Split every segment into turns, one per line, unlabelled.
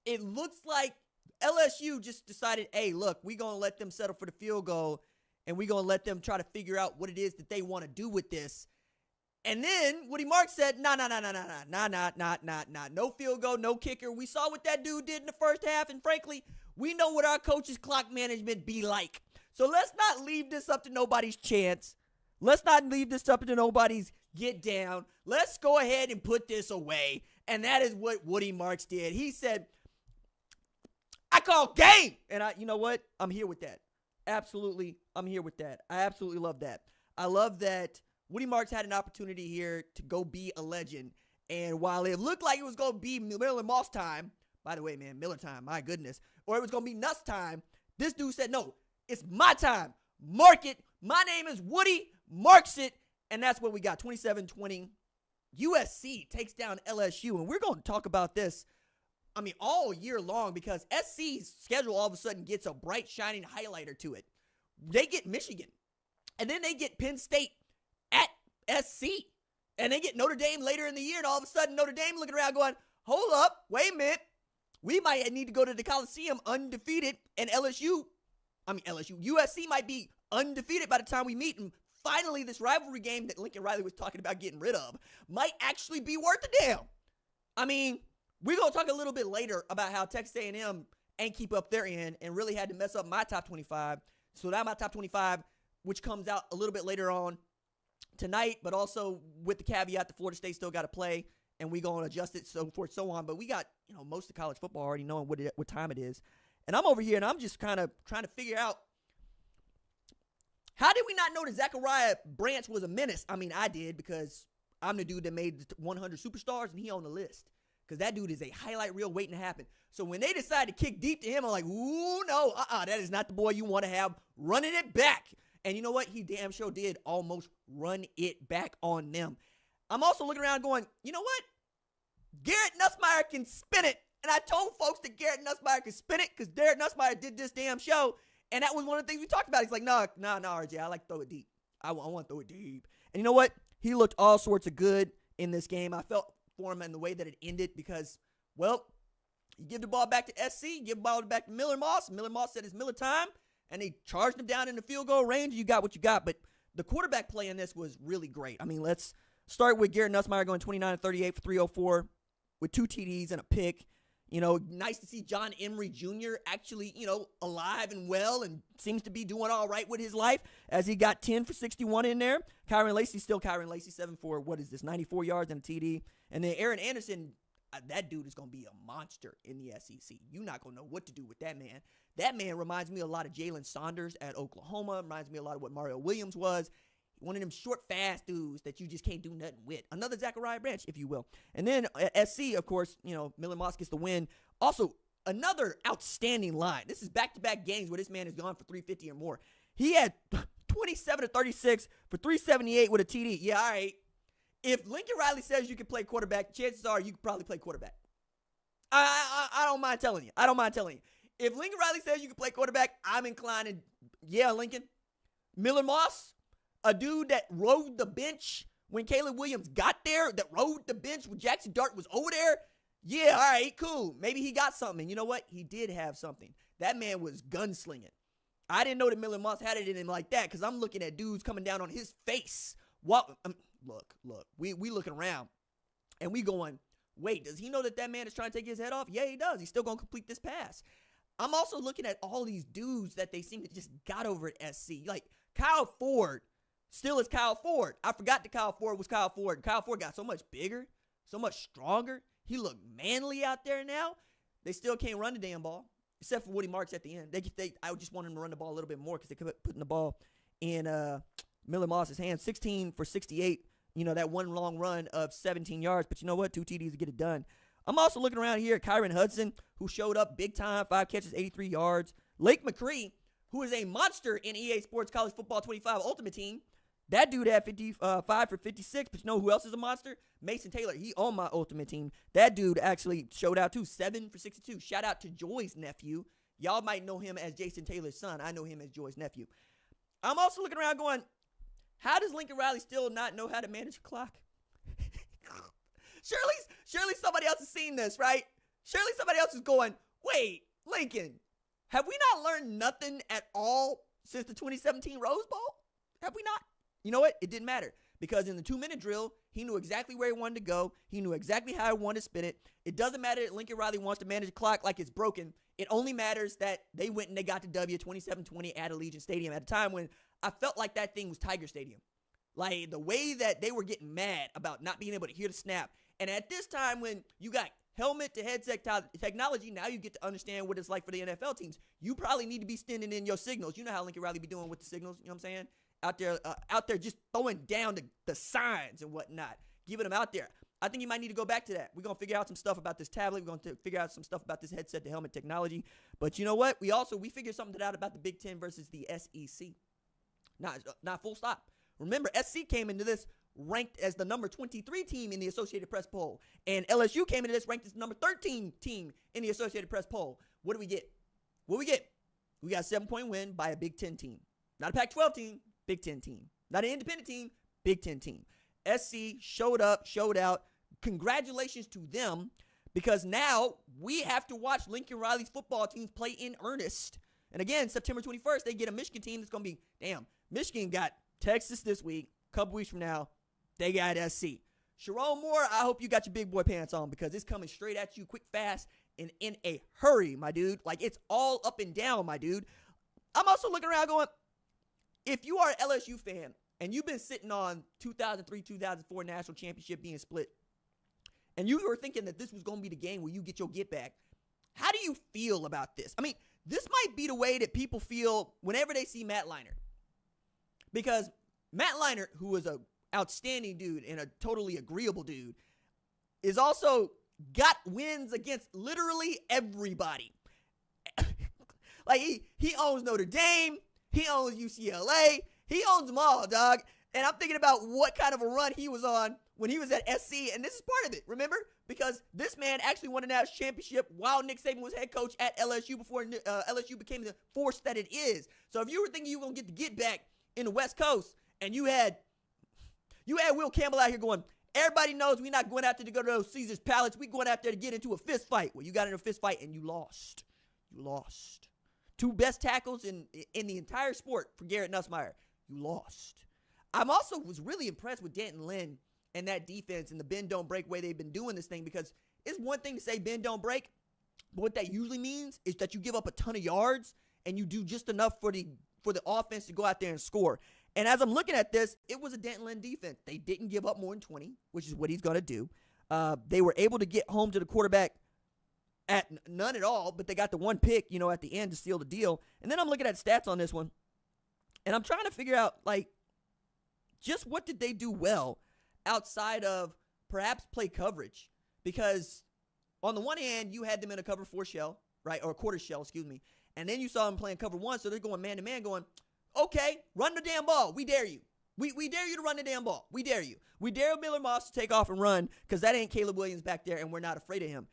it looks like LSU just decided, hey, look, we're going to let them settle for the field goal, and we're going to let them try to figure out what it is that they want to do with this. And then Woody Marks said, nah, no field goal, no kicker. We saw what that dude did in the first half, and frankly, we know what our coach's clock management be like. So let's not leave this up to nobody's chance. Let's not leave this up to nobody's get down. Let's go ahead and put this away. And that is what Woody Marks did. He said, I call game. And you know what? I'm here with that. Absolutely, I'm here with that. I absolutely love that. I love that Woody Marks had an opportunity here to go be a legend. And while it looked like it was going to be Miller Moss time, by the way, man, Miller time, my goodness, or it was going to be Nuss time, this dude said, no, it's my time. Mark it. My name is Woody. Marks it. And that's what we got. 27-20. USC takes down LSU. And we're going to talk about this, all year long, because SC's schedule all of a sudden gets a bright, shining highlighter to it. They get Michigan. And then they get Penn State at SC. And they get Notre Dame later in the year. And all of a sudden, Notre Dame looking around going, hold up, wait a minute. We might need to go to the Coliseum undefeated. And USC might be undefeated by the time we meet. And finally, this rivalry game that Lincoln Riley was talking about getting rid of might actually be worth a damn. We're going to talk a little bit later about how Texas A&M ain't keep up their end and really had to mess up my top 25. So now my top 25, which comes out a little bit later on tonight, but also with the caveat that Florida State still got to play, and we going to adjust it, so forth, so on. But we got, most of college football already knowing what time it is. And I'm over here, and I'm just kind of trying to figure out, how did we not know that Zachariah Branch was a menace? I did, because I'm the dude that made the 100 superstars, and he on the list. Because that dude is a highlight reel waiting to happen. So when they decided to kick deep to him, I'm like, ooh, no, that is not the boy you want to have running it back. And you know what? He damn sure did almost run it back on them. I'm also looking around going, you know what? Garrett Nussmeier can spin it. And I told folks that Garrett Nussmeier could spin it because Garrett Nussmeier did this damn show. And that was one of the things we talked about. He's like, no, RJ, I like to throw it deep. I want to throw it deep. And you know what? He looked all sorts of good in this game. I felt for him in the way that it ended because, well, you give the ball back to SC, you give the ball back to Miller Moss. Miller Moss said it's Miller time, and they charged him down in the field goal range. You got what you got. But the quarterback play in this was really great. Let's start with Garrett Nussmeier going 29-38 for 304 with 2 TDs and a pick. Nice to see John Emery Jr. actually, alive and well and seems to be doing all right with his life as he got 10 for 61 in there. Kyron Lacey, still Kyron Lacey, 7 for, 94 yards and a TD. And then Aaron Anderson, that dude is going to be a monster in the SEC. You're not going to know what to do with that man. That man reminds me a lot of Jalen Saunders at Oklahoma. Reminds me a lot of what Mario Williams was. One of them short, fast dudes that you just can't do nothing with. Another Zachariah Branch, if you will. And then SC, of course, Miller Moss gets the win. Also, another outstanding line. This is back-to-back games where this man has gone for 350 or more. He had 27-36 for 378 with a TD. Yeah, all right. If Lincoln Riley says you can play quarterback, chances are you can probably play quarterback. I don't mind telling you. If Lincoln Riley says you can play quarterback, I'm inclined to, yeah, Lincoln. Miller Moss, a dude that rode the bench when Caleb Williams got there, that rode the bench when Jackson Dart was over there. Yeah, all right, cool. Maybe he got something. And you know what? He did have something. That man was gunslinging. I didn't know that Miller Moss had it in him like that because I'm looking at dudes coming down on his face. Look, we looking around, and we going, wait, does he know that man is trying to take his head off? Yeah, he does. He's still going to complete this pass. I'm also looking at all these dudes that they seem to just got over at SC. Like Kyle Ford still is Kyle Ford. I forgot that Kyle Ford was Kyle Ford. Kyle Ford got so much bigger, so much stronger. He looked manly out there now. They still can't run the damn ball, except for Woody Marks at the end. I just want him to run the ball a little bit more because they kept putting the ball in Miller Moss's hands. 16 for 68. That one long run of 17 yards. But you know what? 2 TDs to get it done. I'm also looking around here at Kyron Hudson, who showed up big time, 5 catches, 83 yards. Lake McCree, who is a monster in EA Sports College Football 25 Ultimate Team. That dude had 5 for 56, but you know who else is a monster? Mason Taylor. He on my Ultimate Team. That dude actually showed out too, 7 for 62. Shout out to Joy's nephew. Y'all might know him as Jason Taylor's son. I know him as Joy's nephew. I'm also looking around going, how does Lincoln Riley still not know how to manage a clock? Surely somebody else has seen this, right? Surely somebody else us is going, wait, Lincoln, have we not learned nothing at all since the 2017 Rose Bowl? Have we not? You know what? It didn't matter because in the 2-minute drill, he knew exactly where he wanted to go. He knew exactly how he wanted to spin it. It doesn't matter that Lincoln Riley wants to manage the clock like it's broken. It only matters that they went and they got the W 27-20 at Allegiant Stadium at a time when I felt like that thing was Tiger Stadium. Like the way that they were getting mad about not being able to hear the snap. And at this time when you got helmet to headset technology, now you get to understand what it's like for the NFL teams. You probably need to be standing in your signals. You know how Lincoln Riley be doing with the signals, you know what I'm saying? Out there just throwing down the signs and whatnot, giving them out there. I think you might need to go back to that. We're going to figure out some stuff about this tablet. We're going to figure out some stuff about this headset to helmet technology. But you know what? We figured something out about the Big Ten versus the SEC. Not full stop. Remember, SC came into this ranked as the number 23 team in the Associated Press poll. And LSU came into this ranked as the number 13 team in the Associated Press poll. What do we get? We got a 7-point win by a Big Ten team. Not a Pac-12 team, Big Ten team. Not an independent team, Big Ten team. SC showed up, showed out. Congratulations to them because now we have to watch Lincoln Riley's football teams play in earnest. And again, September 21st, they get a Michigan team that's going to be, Michigan got Texas this week. A couple weeks from now, they got SC. Sharon Moore, I hope you got your big boy pants on because it's coming straight at you quick, fast, and in a hurry, my dude. Like, it's all up and down, my dude. I'm also looking around going, if you are an LSU fan and you've been sitting on 2003, 2004 national championship being split, and you were thinking that this was going to be the game where you get your get back, how do you feel about this? I mean, this might be the way that people feel whenever they see Matt Leinart. Because Matt Leinart, who was an outstanding dude and a totally agreeable dude, is also got wins against literally everybody. Like, he owns Notre Dame. He owns UCLA. He owns them all, dog. And I'm thinking about what kind of a run he was on when he was at SC, and this is part of it, remember? Because this man actually won a national championship while Nick Saban was head coach at LSU before LSU became the force that it is. So if you were thinking you were going to get the get back in the West Coast, and you had Will Campbell out here going, everybody knows we're not going out there to go to those Caesar's Palace. We're going out there to get into a fist fight. Well, you got in a fist fight, and you lost. You lost. 2 best tackles in the entire sport for Garrett Nussmeier. You lost. I'm also was really impressed with Danton Lynn and that defense and the bend don't break way they've been doing this thing, because it's one thing to say bend don't break, but what that usually means is that you give up a ton of yards and you do just enough for the offense to go out there and score. And as I'm looking at this, it was a Danton Lynn defense. They didn't give up more than 20, which is what he's going to do. They were able to get home to the quarterback at none at all, but they got the one pick, at the end to seal the deal. And then I'm looking at stats on this one, and I'm trying to figure out, just what did they do well outside of perhaps play coverage? Because on the one hand, you had them in a cover 4 shell, right, or a quarter shell, excuse me, and then you saw them playing cover 1, so they're going man-to-man going, okay, run the damn ball. We dare you. We dare you to run the damn ball. We dare you. We dare Miller Moss to take off and run because that ain't Caleb Williams back there, and we're not afraid of him.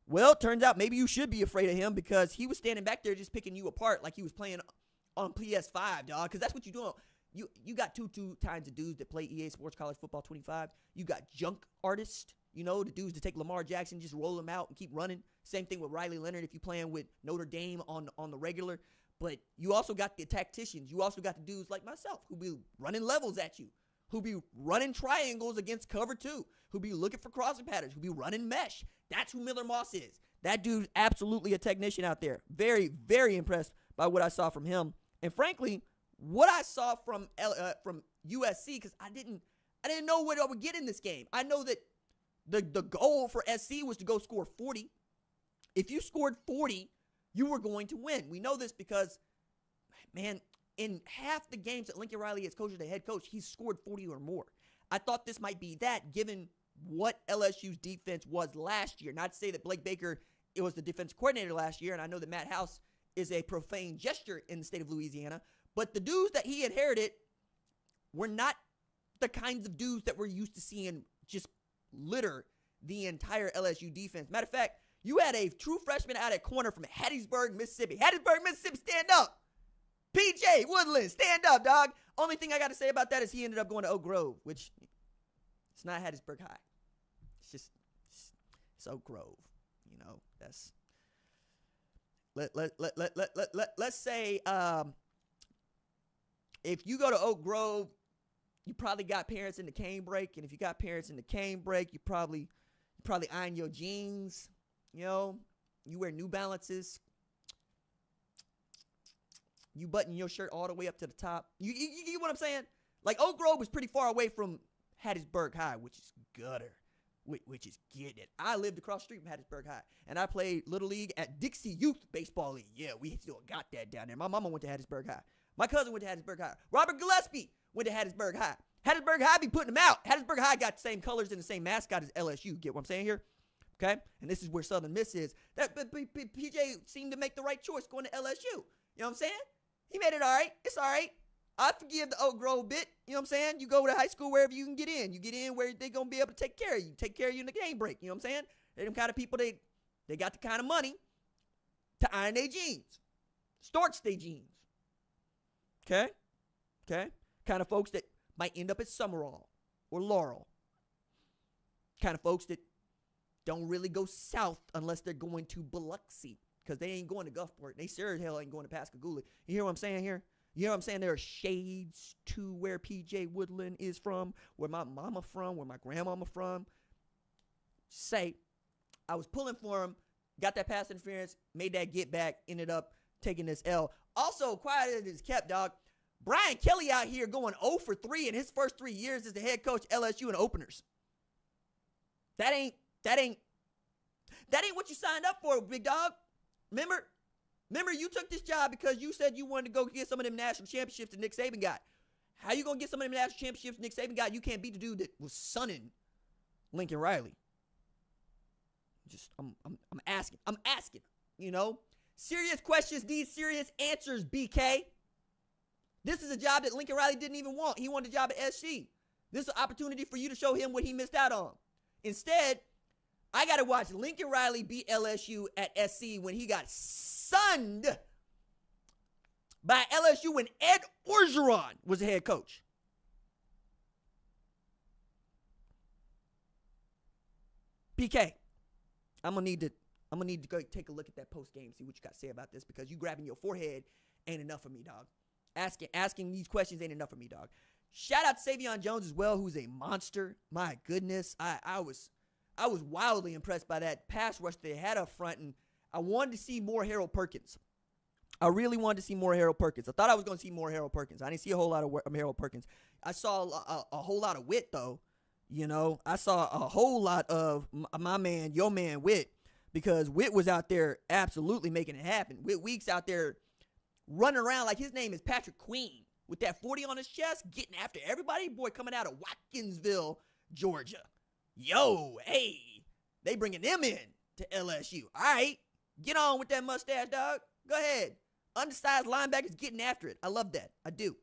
Well, it turns out maybe you should be afraid of him because he was standing back there just picking you apart like he was playing on PS5, dog, because that's what you're doing. You got two kinds of dudes that play EA Sports College Football 25. You got junk artists, the dudes that take Lamar Jackson, just roll him out and keep running. Same thing with Riley Leonard if you're playing with Notre Dame on the regular. But you also got the tacticians. You also got the dudes like myself who be running levels at you, who be running triangles against cover 2, who be looking for crossing patterns, who be running mesh. That's who Miller Moss is. That dude's absolutely a technician out there. Very, very impressed by what I saw from him. And frankly, what I saw from USC, because I didn't know what I would get in this game. I know that the goal for SC was to go score 40. If you scored 40, you were going to win. We know this because, man, in half the games that Lincoln Riley has coached as a head coach, he's scored 40 or more. I thought this might be that, given what LSU's defense was last year. Not to say that Blake Baker, it was the defensive coordinator last year, and I know that Matt House is a profane gesture in the state of Louisiana, but the dudes that he inherited were not the kinds of dudes that we're used to seeing just litter the entire LSU defense. Matter of fact, you had a true freshman out at corner from Hattiesburg, Mississippi. Hattiesburg, Mississippi, stand up. PJ Woodland, stand up, dog. Only thing I got to say about that is he ended up going to Oak Grove, which it's not Hattiesburg High. It's Oak Grove. That's let's say if you go to Oak Grove, you probably got parents in the cane break, and if you got parents in the cane break, you probably iron your jeans. You know, you wear New Balances. You button your shirt all the way up to the top. You get what I'm saying? Like, Oak Grove was pretty far away from Hattiesburg High, which is gutter, which is getting it. I lived across the street from Hattiesburg High, and I played Little League at Dixie Youth Baseball League. Yeah, we still got that down there. My mama went to Hattiesburg High. My cousin went to Hattiesburg High. Robert Gillespie went to Hattiesburg High. Hattiesburg High be putting them out. Hattiesburg High got the same colors and the same mascot as LSU. Get what I'm saying here? Okay? And this is where Southern Miss is. That PJ seemed to make the right choice going to LSU. You know what I'm saying? He made it all right. It's all right. I forgive the Oak Grove bit. You know what I'm saying? You go to high school wherever you can get in. You get in where they're going to be able to take care of you. Take care of you in the game break. You know what I'm saying? They're them kind of people, they got the kind of money to iron their jeans. Starch their jeans. Okay? Okay? Kind of folks that might end up at Summerall or Laurel. Kind of folks that don't really go south unless they're going to Biloxi, because they ain't going to Gulfport. They sure as hell ain't going to Pascagoula. You hear what I'm saying here? You know what I'm saying? There are shades to where PJ Woodland is from, where my mama from, where my grandmama from. Say, I was pulling for him, got that pass interference, made that get back, ended up taking this L. Also, quiet as it's kept, dog, Brian Kelly out here going 0 for 3 in his first 3 years as the head coach LSU in openers. That ain't what you signed up for, big dog. Remember, you took this job because you said you wanted to go get some of them national championships that Nick Saban got. How you gonna get some of them national championships Nick Saban got? You can't beat the dude that was sunning Lincoln Riley. I'm asking. You know, serious questions need serious answers. BK. This is a job that Lincoln Riley didn't even want. He wanted a job at SC. This is an opportunity for you to show him what he missed out on. Instead, I got to watch Lincoln Riley beat LSU at SC when he got sunned by LSU when Ed Orgeron was the head coach. PK, I'm gonna need to go take a look at that post game, see what you got to say about this, because you grabbing your forehead ain't enough for me, dog. Asking these questions ain't enough for me, dog. Shout out to Savion Jones as well, who's a monster. My goodness, I was wildly impressed by that pass rush they had up front, and I wanted to see more Harold Perkins. I really wanted to see more Harold Perkins. I thought I was going to see more Harold Perkins. I didn't see a whole lot of Harold Perkins. I saw a whole lot of Witt, though. You know, I saw a whole lot of my man, your man, Witt, because Witt was out there absolutely making it happen. Witt Weeks out there running around like his name is Patrick Queen with that 40 on his chest, getting after everybody. Boy, coming out of Watkinsville, Georgia. Yo, hey, they bringing them in to LSU. All right, get on with that mustache, dog. Go ahead. Undersized linebackers getting after it. I love that. I do.